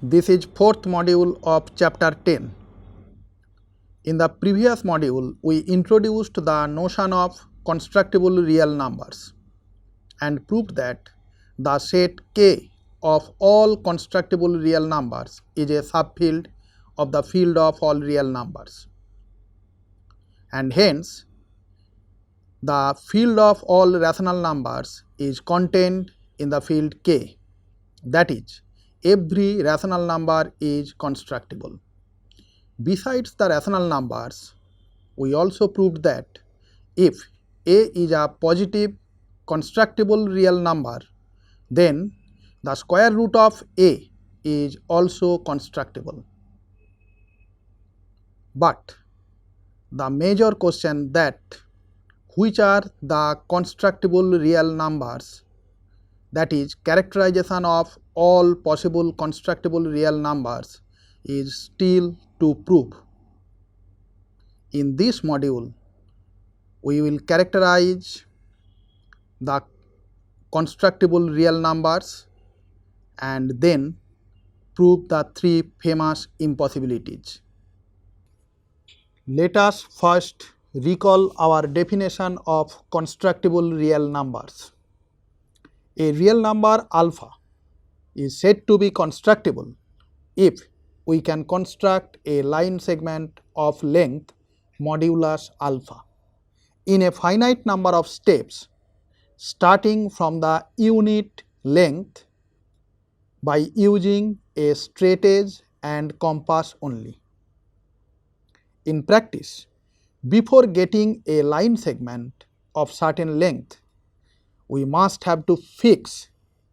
This is fourth module of chapter 10. In the previous module, we introduced the notion of constructible real numbers and proved that the set K of all constructible real numbers is a subfield of the field of all real numbers, and hence the field of all rational numbers is contained in the field K, that is, every rational number is constructible. Besides the rational numbers, we also proved that if A is a positive constructible real number, then the square root of A is also constructible. But the major question, that which are the constructible real numbers, that is characterization of all possible constructible real numbers, is still to prove. In this module, we will characterize the constructible real numbers and then prove the three famous impossibilities. Let us first recall our definition of constructible real numbers. A real number alpha is said to be constructible if we can construct a line segment of length modulus alpha in a finite number of steps starting from the unit length by using a straightedge and compass only. In practice, before getting a line segment of certain length, we must have to fix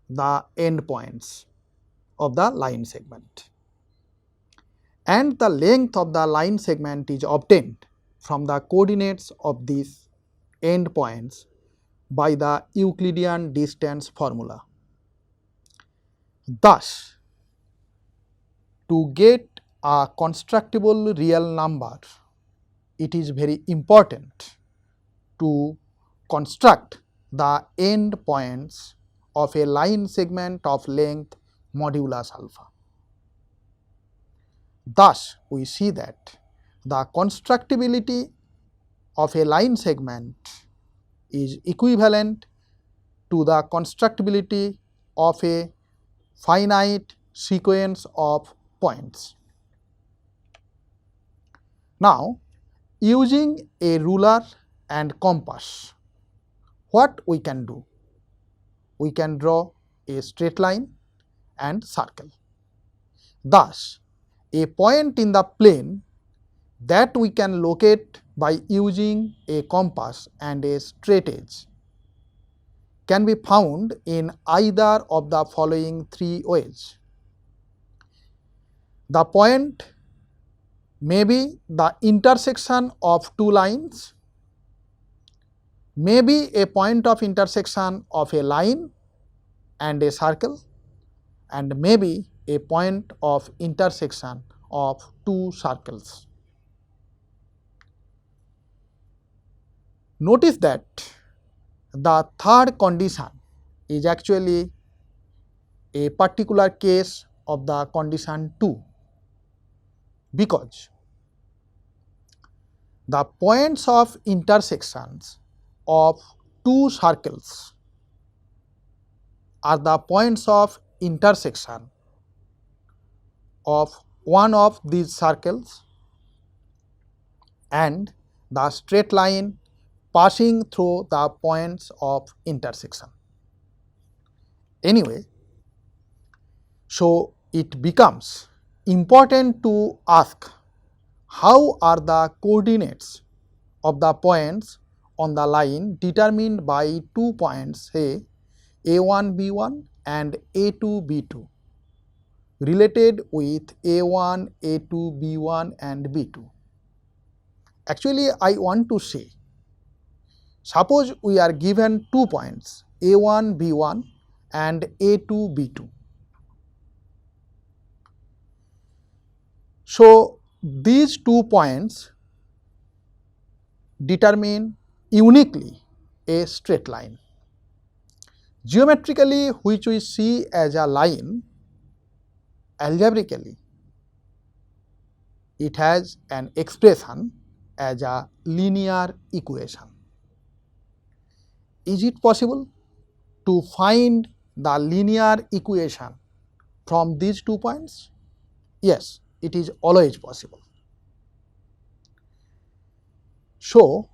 the endpoints of the line segment, and the length of the line segment is obtained from the coordinates of these endpoints by the Euclidean distance formula. Thus, to get a constructible real number, it is very important to construct the endpoints of a line segment of length modulus alpha. Thus, we see that the constructibility of a line segment is equivalent to the constructibility of a finite sequence of points. Now, using a ruler and compass, what we can do? We can draw a straight line and circle. Thus, a point in the plane that we can locate by using a compass and a straightedge can be found in either of the following three ways. The point may be the intersection of two lines, may be a point of intersection of a line and a circle, and may be a point of intersection of two circles. Notice that the third condition is actually a particular case of the condition 2, because the points of intersections of two circles are the points of intersection of one of these circles and the straight line passing through the points of intersection. Anyway, so it becomes important to ask, how are the coordinates of the points on the line determined by 2 points, say a1 b1 and a2 b2, related with a1 a2 b1 and b2. Actually, I want to say, suppose we are given 2 points a1 b1 and a2 b2. So, these 2 points determine uniquely a straight line. Geometrically, which we see as a line, algebraically it has an expression as a linear equation. Is it possible to find the linear equation from these 2 points? Yes, it is always possible. So,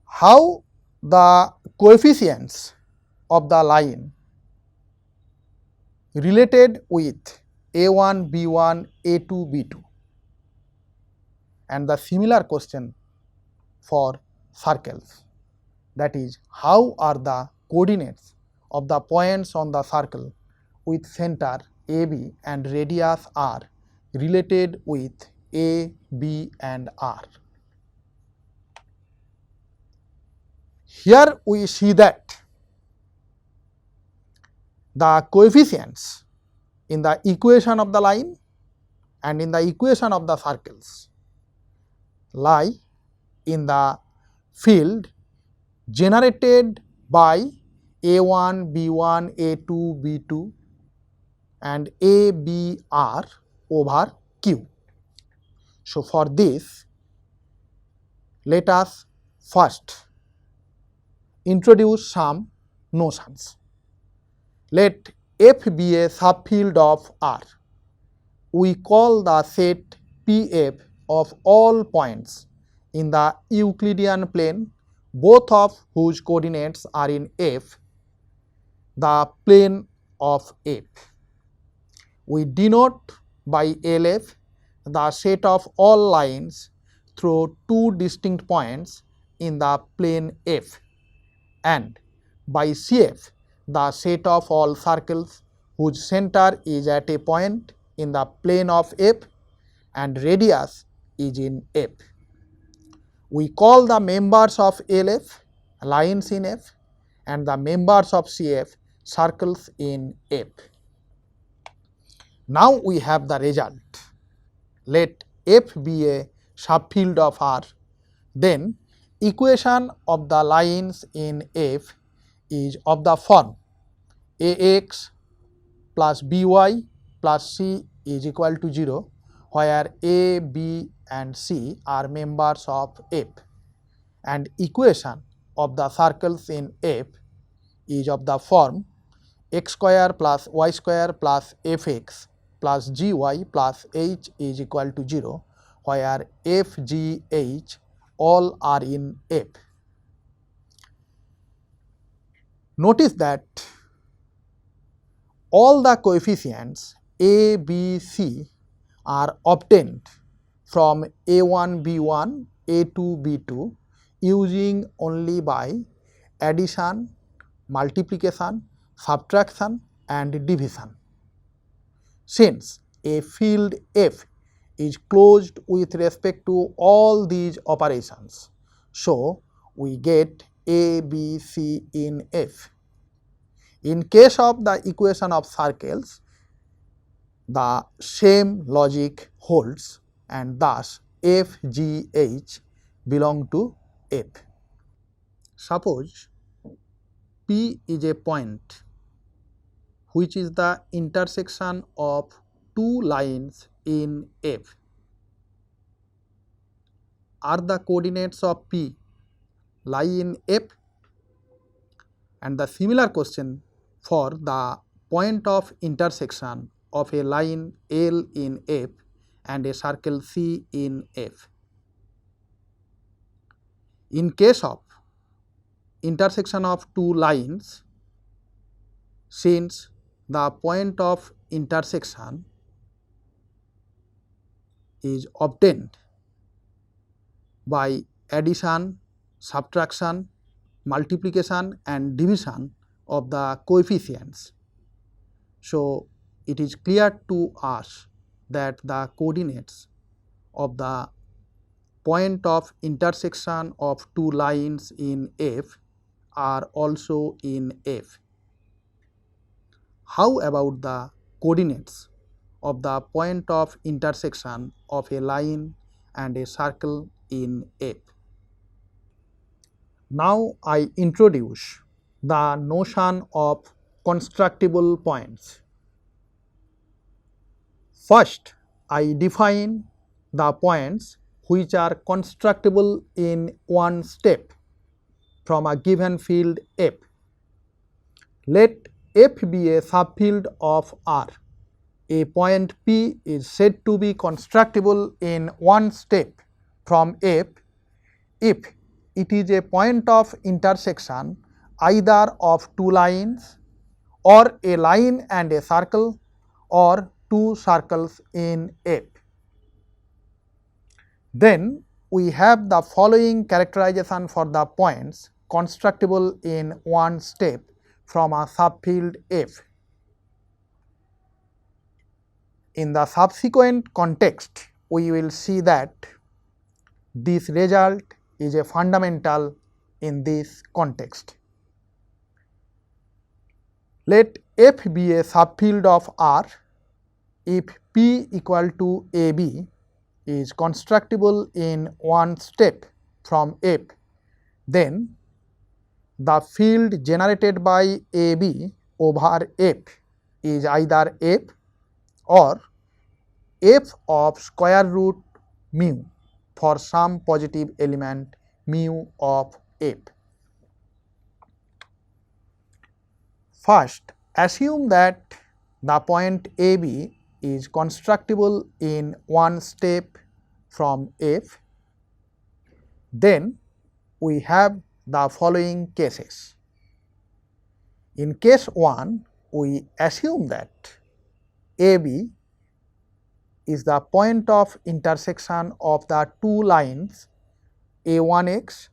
how the coefficients of the line related with a1, b1, a2, b2, and the similar question for circles, that is, how are the coordinates of the points on the circle with center AB and radius R related with A, B and R. Here we see that the coefficients in the equation of the line and in the equation of the circles lie in the field generated by A1, B1, A2, B2 and A, B, R over Q. So, for this let us first introduce some notions. Let F be a subfield of R. We call the set PF of all points in the Euclidean plane, both of whose coordinates are in F, the plane of F. We denote by LF the set of all lines through 2 distinct points in the plane F, and by CF the set of all circles whose center is at a point in the plane of F and radius is in F. We call the members of LF lines in F and the members of CF circles in F. Now we have the result. Let F be a subfield of R, then equation of the lines in F is of the form Ax plus By plus C is equal to 0, where A, B and C are members of F, and equation of the circles in F is of the form x square plus y square plus fx plus gy plus h is equal to 0, where f, g, h all are in F. Notice that all the coefficients A, B, C are obtained from A1, B1, A2, B2 using only by addition, multiplication, subtraction and division. Since a field F is closed with respect to all these operations, so we get A, B, C in F. In case of the equation of circles, the same logic holds, and thus F, G, H belong to F. Suppose P is a point which is the intersection of 2 lines in F. Are the coordinates of P lie in F? And the similar question for the point of intersection of a line L in F and a circle C in F. In case of intersection of 2 lines, since the point of intersection is obtained by addition, subtraction, multiplication and division of the coefficients, so it is clear to us that the coordinates of the point of intersection of 2 lines in F are also in F. How about the coordinates of the point of intersection of a line and a circle in F? Now I introduce the notion of constructible points. First, I define the points which are constructible in one step from a given field F. Let F be a subfield of R. A point P is said to be constructible in one step from F if it is a point of intersection either of two lines or a line and a circle or two circles in F. Then we have the following characterization for the points constructible in one step from a subfield F. In the subsequent context, we will see that this result is a fundamental in this context. Let F be a subfield of R if P equal to AB is constructible in one step from F, then the field generated by AB over F is either F or F of square root mu for some positive element mu of F. First, assume that the point AB is constructible in one step from F. Then we have the following cases. In case 1, we assume that AB is the point of intersection of the two lines A1x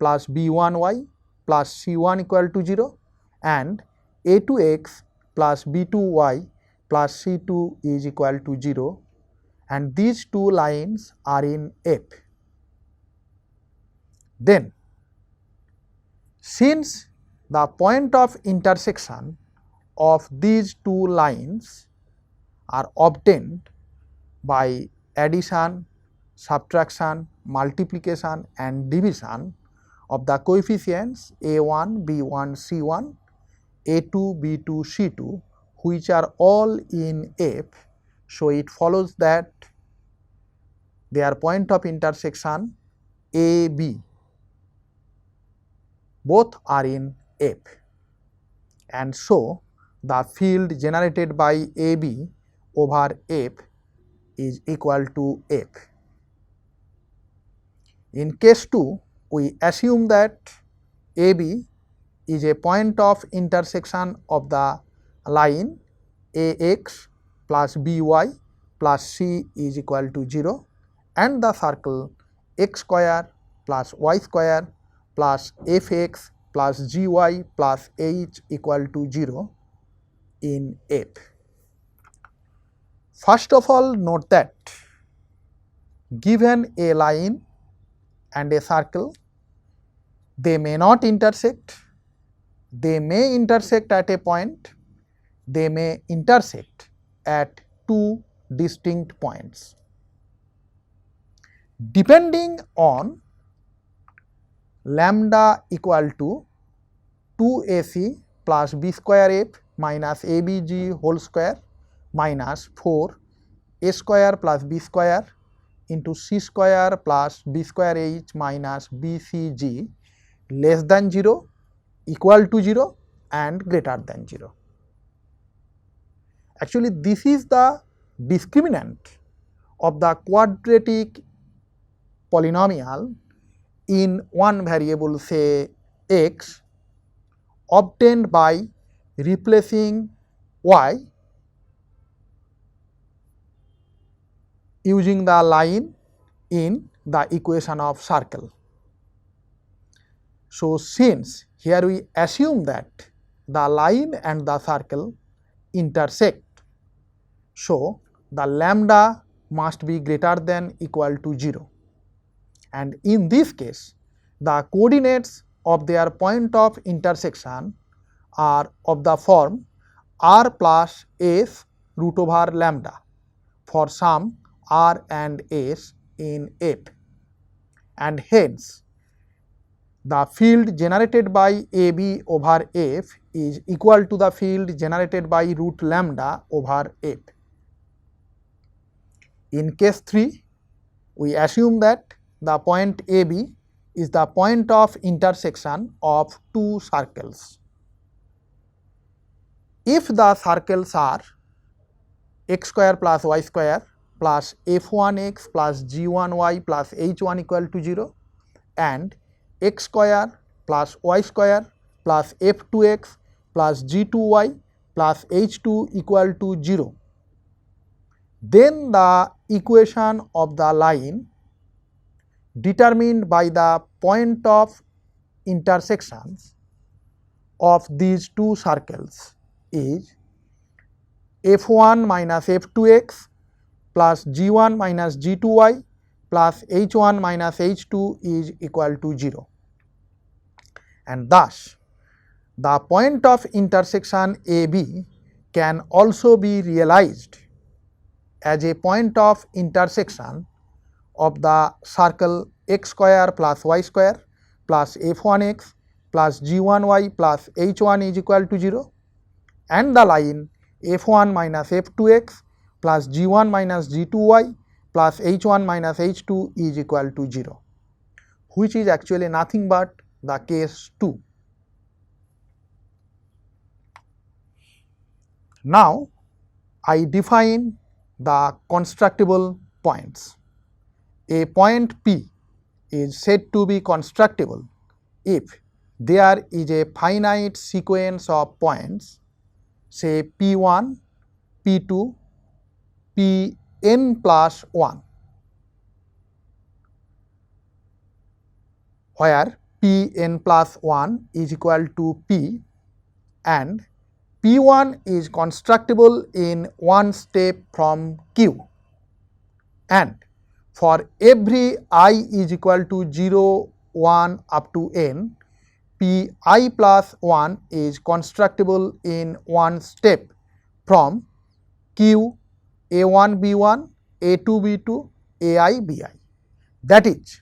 plus B1y plus C1 equal to 0 and A2x plus B2y plus C2 is equal to 0, and these two lines are in F. Then, since the point of intersection of these two lines are obtained by addition, subtraction, multiplication and division of the coefficients A1, B1, C1, A2, B2, C2, which are all in F, so it follows that their point of intersection AB both are in F, and so the field generated by AB over F is equal to F. In case 2, we assume that AB is a point of intersection of the line AX plus BY plus C is equal to 0 and the circle x square plus y square plus fx plus gy plus h equal to 0 in F. First of all, note that given a line and a circle, they may not intersect, they may intersect at a point, they may intersect at two distinct points. Depending on lambda equal to 2ac plus b square f minus abg whole square minus 4 a square plus b square into c square plus b square h minus bcg less than 0, equal to 0 and greater than 0. Actually, this is the discriminant of the quadratic polynomial in one variable, say x, obtained by replacing y using the line in the equation of circle. So, since here we assume that the line and the circle intersect, so the lambda must be greater than equal to 0, and in this case the coordinates of their point of intersection are of the form r plus s root over lambda for some r and s in F, and hence the field generated by AB over F is equal to the field generated by root lambda over F. In case 3, we assume that the point AB is the point of intersection of two circles. If the circles are x square plus y square plus f1x plus g1y plus h1 equal to 0 and x square plus y square plus f2x plus g2y plus h2 equal to 0, then the equation of the line determined by the point of intersections of these two circles is f1 minus f2x plus g1 minus g2y plus h1 minus h2 is equal to 0. And thus, the point of intersection AB can also be realized as a point of intersection of the circle x square plus y square plus f1x plus g1y plus h1 is equal to 0 and the line f1 minus f2x plus g1 minus g2y plus h1 minus h2 is equal to 0, which is actually nothing but the case 2. Now, I define the constructible points. A point P is said to be constructible if there is a finite sequence of points, say P1, P2, Pn plus 1, where Pn plus 1 is equal to P and P1 is constructible in one step from Q, and for every I is equal to 0, 1 up to n, Pi plus 1 is constructible in one step from Q A1 B1, A2 B2, Ai Bi. That is,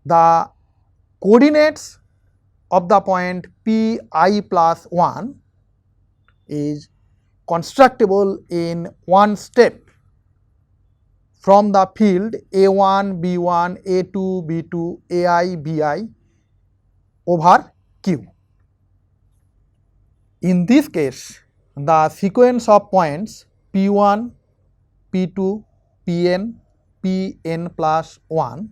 the coordinates of the point Pi plus 1 is constructible in one step from the field A1 B1, A2 B2, Ai Bi over Q. In this case, the sequence of points P1, P2, Pn, Pn plus 1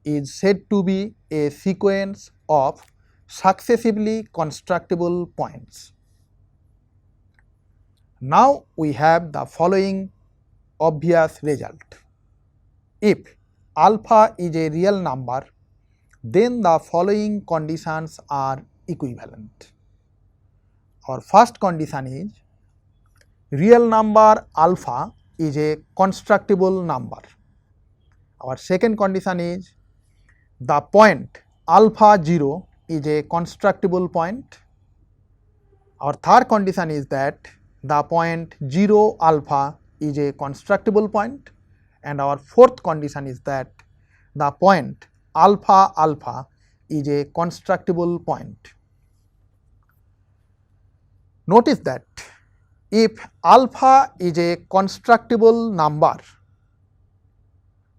is said to be a sequence of successively constructible points. Now, we have the following obvious result. If alpha is a real number, then the following conditions are equivalent. Our first condition is real number alpha is a constructible number. Our second condition is the point alpha 0 is a constructible point. Our third condition is that the point 0 alpha is a constructible point, and our fourth condition is that the point alpha alpha is a constructible point. Notice that if alpha is a constructible number,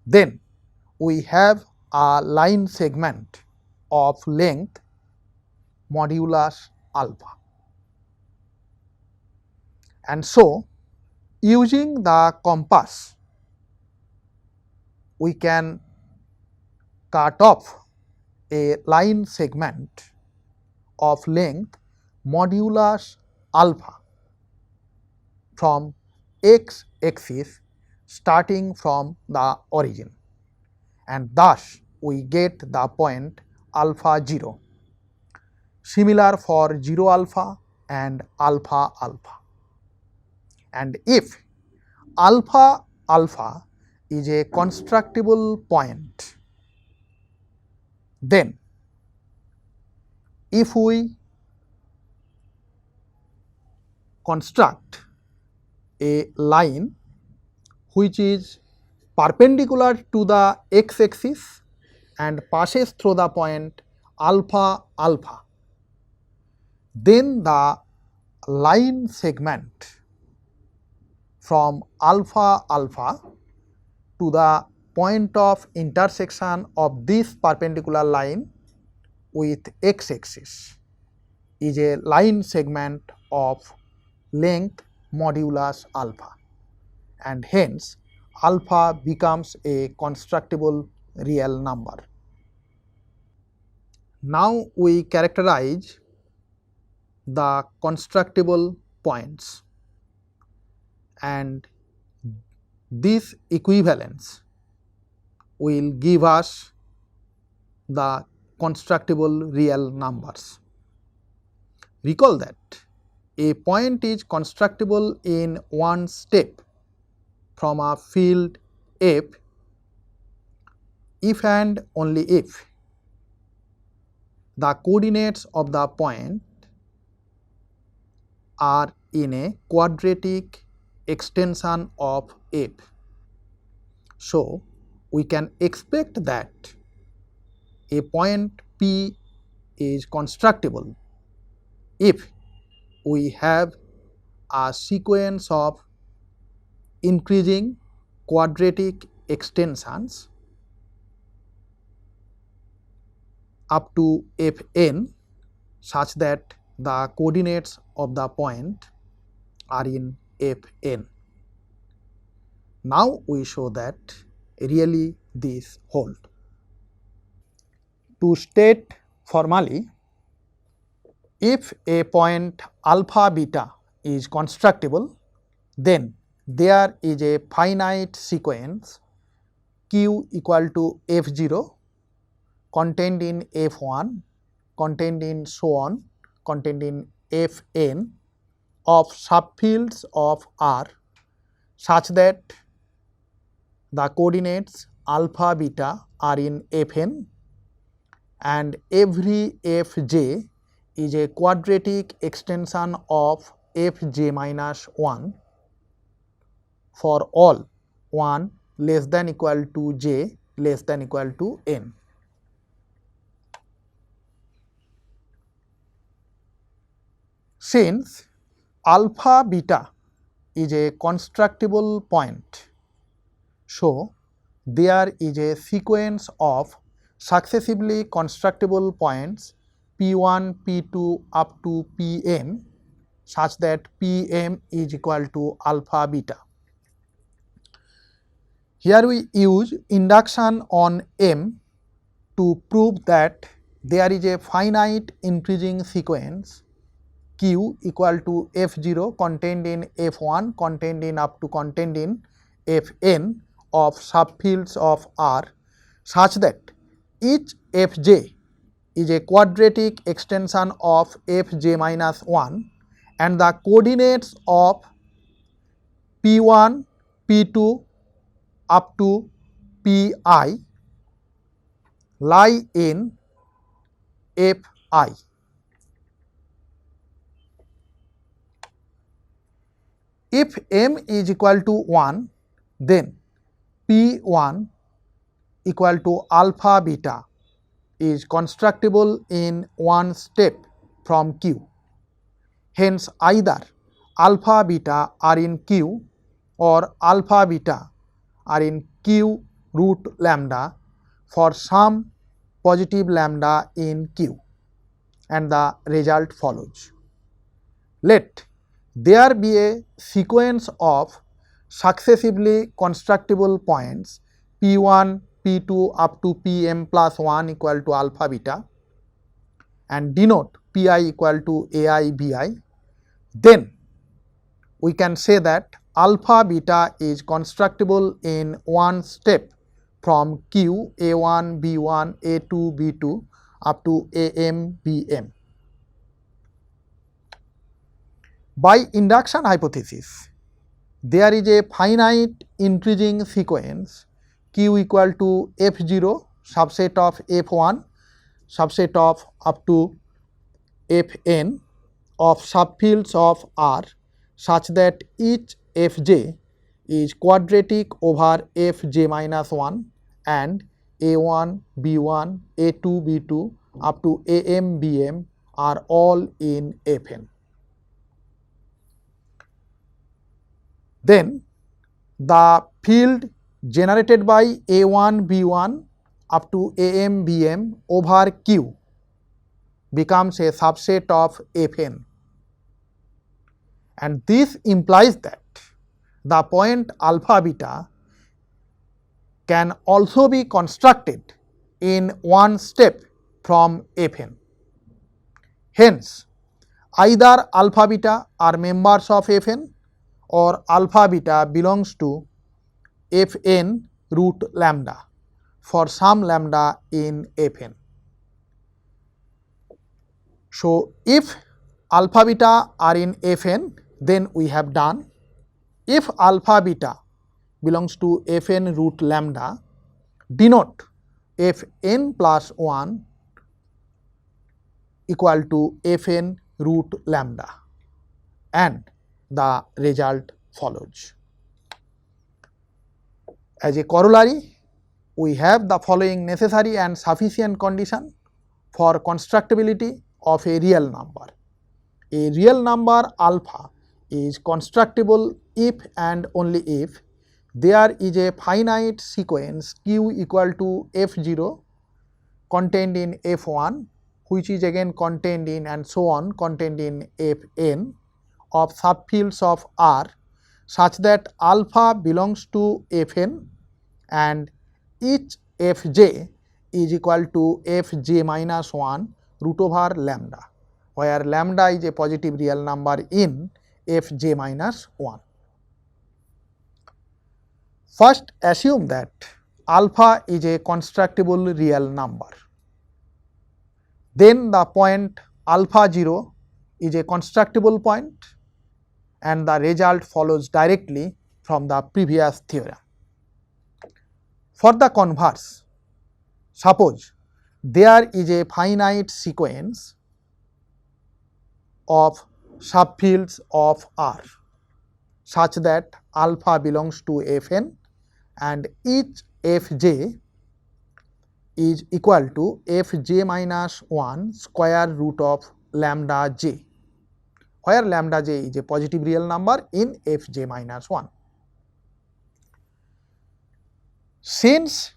then we have a line segment of length modulus alpha. And so, using the compass, we can cut off a line segment of length modulus alpha from x axis starting from the origin, and thus we get the point alpha 0. Similar for 0 alpha and alpha alpha. And if alpha alpha is a constructible point, then if we construct a line which is perpendicular to the x axis and passes through the point alpha alpha, then the line segment from alpha alpha to the point of intersection of this perpendicular line with x-axis is a line segment of length modulus alpha, and hence alpha becomes a constructible real number. Now we characterize the constructible points, and this equivalence will give us the constructible real numbers. Recall that a point is constructible in one step from a field F if and only if the coordinates of the point are in a quadratic extension of F. So, we can expect that a point P is constructible if we have a sequence of increasing quadratic extensions up to Fn such that the coordinates of the point are in Fn. Now we show that really this hold. To state formally, if a point alpha beta is constructible, then there is a finite sequence q equal to f0 contained in f1, contained in so on, contained in fn of subfields of R such that the coordinates alpha beta are in fn, and every fj is a quadratic extension of fj minus 1 for all 1 less than equal to j less than equal to n. Since alpha beta is a constructible point, so there is a sequence of successively constructible points P1, P2 up to Pm such that Pm is equal to alpha beta. Here we use induction on M to prove that there is a finite increasing sequence Q equal to F0 contained in F1, contained in up to contained in Fn of subfields of R such that each Fj is a quadratic extension of Fj minus 1, and the coordinates of P1, P2 up to Pi lie in Fi. If m is equal to 1, then P1 equal to alpha beta is constructible in one step from Q. Hence, either alpha beta are in Q or alpha beta are in Q root lambda for some positive lambda in Q, and the result follows. Let there be a sequence of successively constructible points P1, P2 up to Pm plus 1 equal to alpha beta and denote Pi equal to Ai Bi. Then we can say that alpha beta is constructible in one step from Q A1, B1, A2, B2 up to Am, Bm. By induction hypothesis, there is a finite increasing sequence Q equal to F0 subset of F1 subset of up to Fn of subfields of R such that each Fj is quadratic over Fj minus 1 and A1, B1, A2, B2 up to Am, Bm are all in Fn. Then the field generated by A1 B1 up to AM BM over Q becomes a subset of Fn, and this implies that the point alpha beta can also be constructed in one step from Fn. Hence, either alpha beta are members of Fn or alpha beta belongs to Fn root lambda for some lambda in Fn. So, if alpha beta are in Fn, then we have done. If alpha beta belongs to Fn root lambda, denote Fn plus 1 equal to Fn root lambda, and the result follows. As a corollary, we have the following necessary and sufficient condition for constructibility of a real number. A real number alpha is constructible if and only if there is a finite sequence q equal to f0 contained in f1, which is again contained in and so on contained in fn of subfields of R such that alpha belongs to Fn and each Fj is equal to Fj minus 1 root over lambda, where lambda is a positive real number in Fj minus 1. First, assume that alpha is a constructible real number. Then the point alpha 0 is a constructible point, and the result follows directly from the previous theorem. For the converse, suppose there is a finite sequence of subfields of R such that alpha belongs to Fn and each Fj is equal to Fj minus 1 square root of lambda j, where lambda j is a positive real number in Fj minus 1. Since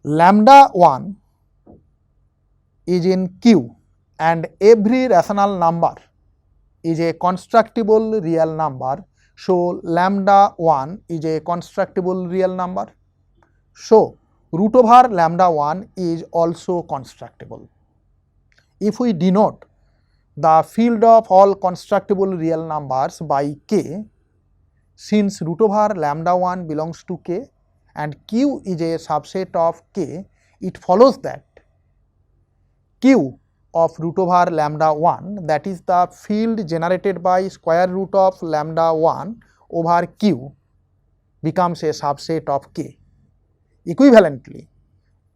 lambda 1 is in Q and every rational number is a constructible real number, so lambda 1 is a constructible real number. So, root over lambda 1 is also constructible. If we denote the field of all constructible real numbers by k, since root over lambda 1 belongs to k and q is a subset of k, it follows that q of root over lambda 1, that is the field generated by square root of lambda 1 over q, becomes a subset of k. Equivalently,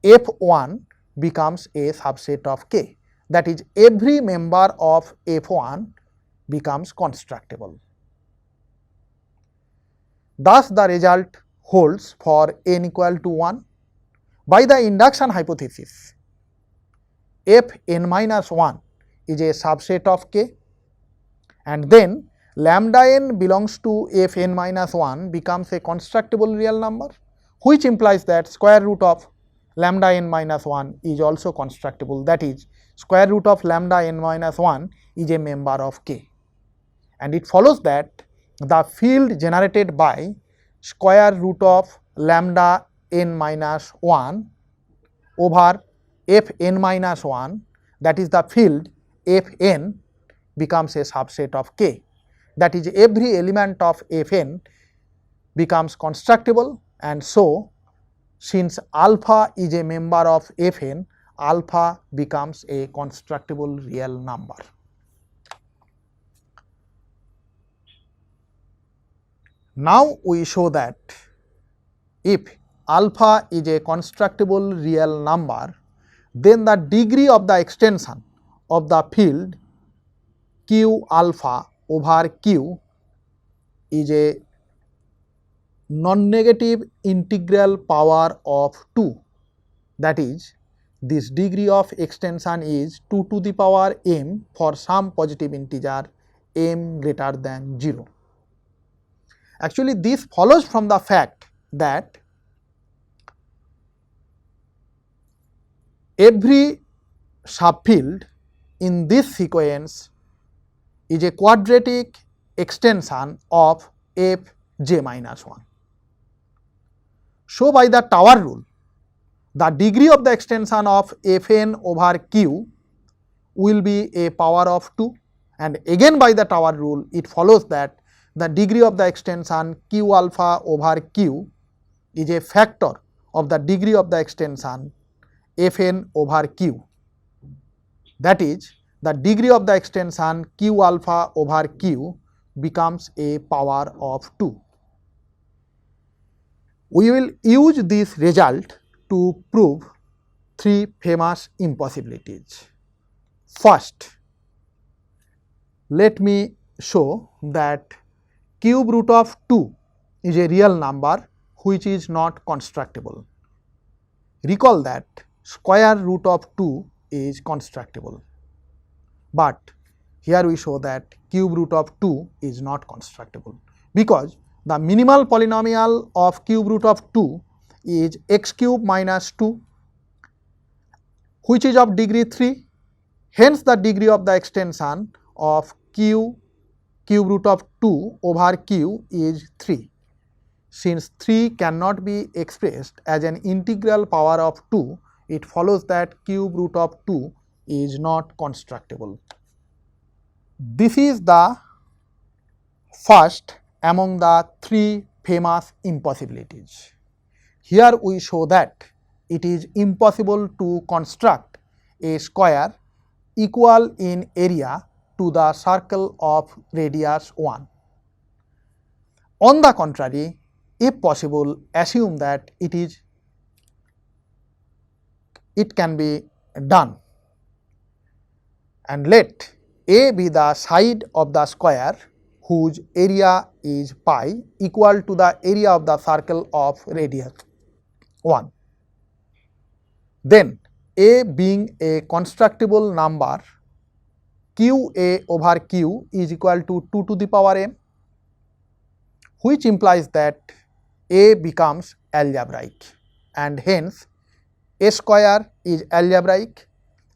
f1 becomes a subset of k, that is every member of f1 becomes constructible. Thus, the result holds for n equal to 1. By the induction hypothesis, Fn minus 1 is a subset of k, and then lambda n belongs to Fn minus 1 becomes a constructible real number, which implies that square root of lambda n minus 1 is also constructible, that is square root of lambda n minus 1 is a member of k, and it follows that the field generated by square root of lambda n minus 1 over Fn minus 1, that is the field Fn, becomes a subset of k, that is every element of Fn becomes constructible, and so since alpha is a member of Fn, alpha becomes a constructible real number. Now we show that if alpha is a constructible real number, then the degree of the extension of the field q alpha over q is a non-negative integral power of 2, that is this degree of extension is 2 to the power m for some positive integer m greater than 0. Actually, this follows from the fact that Every subfield in this sequence is a quadratic extension of fj minus 1. So, by the tower rule, the degree of the extension of fn over q will be a power of 2, and again by the tower rule it follows that the degree of the extension q alpha over q is a factor of the degree of the extension fn over q. That is, the degree of the extension q alpha over q becomes a power of 2. We will use this result to prove three famous impossibilities. First, let me show that cube root of 2 is a real number which is not constructible. Recall that square root of 2 is constructible, but here we show that cube root of 2 is not constructible, because the minimal polynomial of cube root of 2 is x cube minus 2, which is of degree 3. Hence, the degree of the extension of cube root of 2 over q is 3. Since 3 cannot be expressed as an integral power of 2, it follows that cube root of 2 is not constructible. This is the first among the three famous impossibilities. Here we show that it is impossible to construct a square equal in area to the circle of radius 1. On the contrary, if possible, assume that it can be done, and let A be the side of the square whose area is pi equal to the area of the circle of radius 1. Then A being a constructible number, qa over q is equal to 2 to the power m, which implies that A becomes algebraic, and hence A square is algebraic,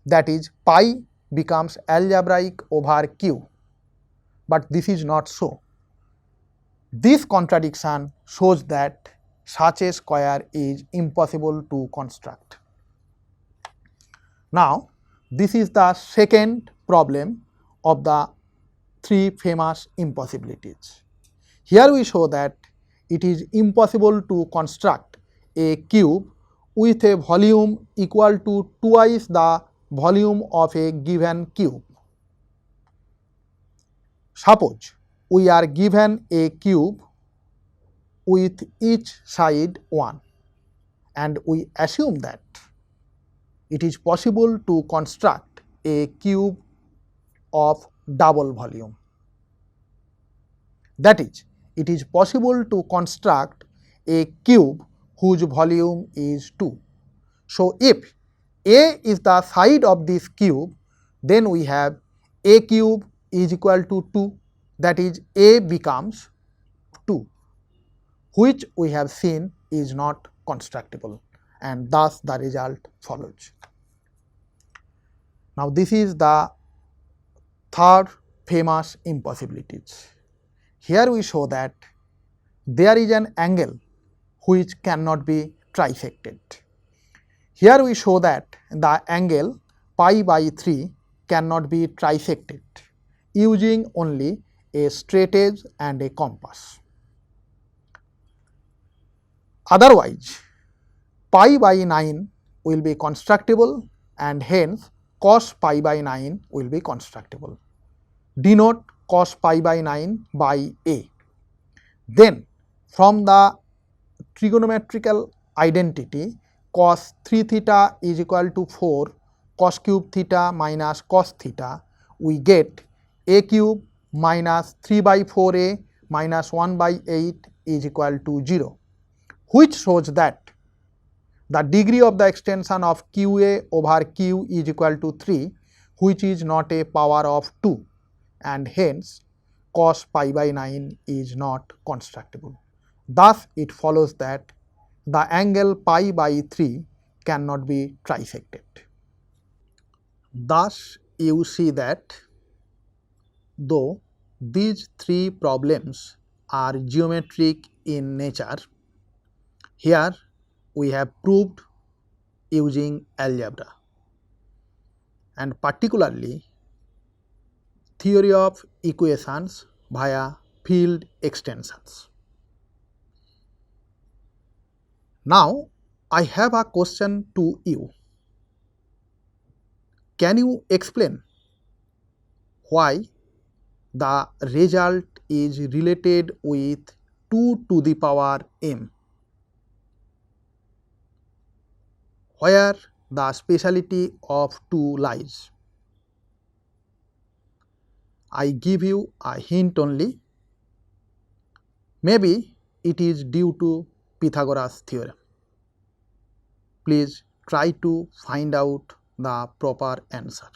that is pi becomes algebraic over q, but this is not so. This contradiction shows that such a square is impossible to construct. Now, this is the second problem of the three famous impossibilities. Here we show that it is impossible to construct a cube with a volume equal to twice the volume of a given cube. Suppose we are given a cube with each side 1, and we assume that it is possible to construct a cube of double volume. That is, it is possible to construct a cube whose volume is 2. So, if A is the side of this cube, then we have A cube is equal to 2, that is A becomes 2, which we have seen is not constructible, and thus the result follows. Now, this is the third famous impossibilities. Here we show that there is an angle which cannot be trisected. Here we show that the angle pi by 3 cannot be trisected using only a straightedge and a compass. Otherwise, pi by 9 will be constructible, and hence cos pi by 9 will be constructible. Denote cos pi by 9 by A. Then from the trigonometrical identity cos 3 theta is equal to 4 cos cube theta minus cos theta, we get A cube minus 3 by 4a minus 1 by 8 is equal to 0, which shows that the degree of the extension of qa over q is equal to 3, which is not a power of 2, and hence cos pi by 9 is not constructible. Thus, it follows that the angle pi by 3 cannot be trisected. Thus, you see that though these three problems are geometric in nature, here we have proved using algebra, and particularly theory of equations via field extensions. Now, I have a question to you. Can you explain why the result is related with 2 to the power m, where the speciality of 2 lies? I give you a hint only. Maybe it is due to Pythagoras theorem. Please try to find out the proper answer.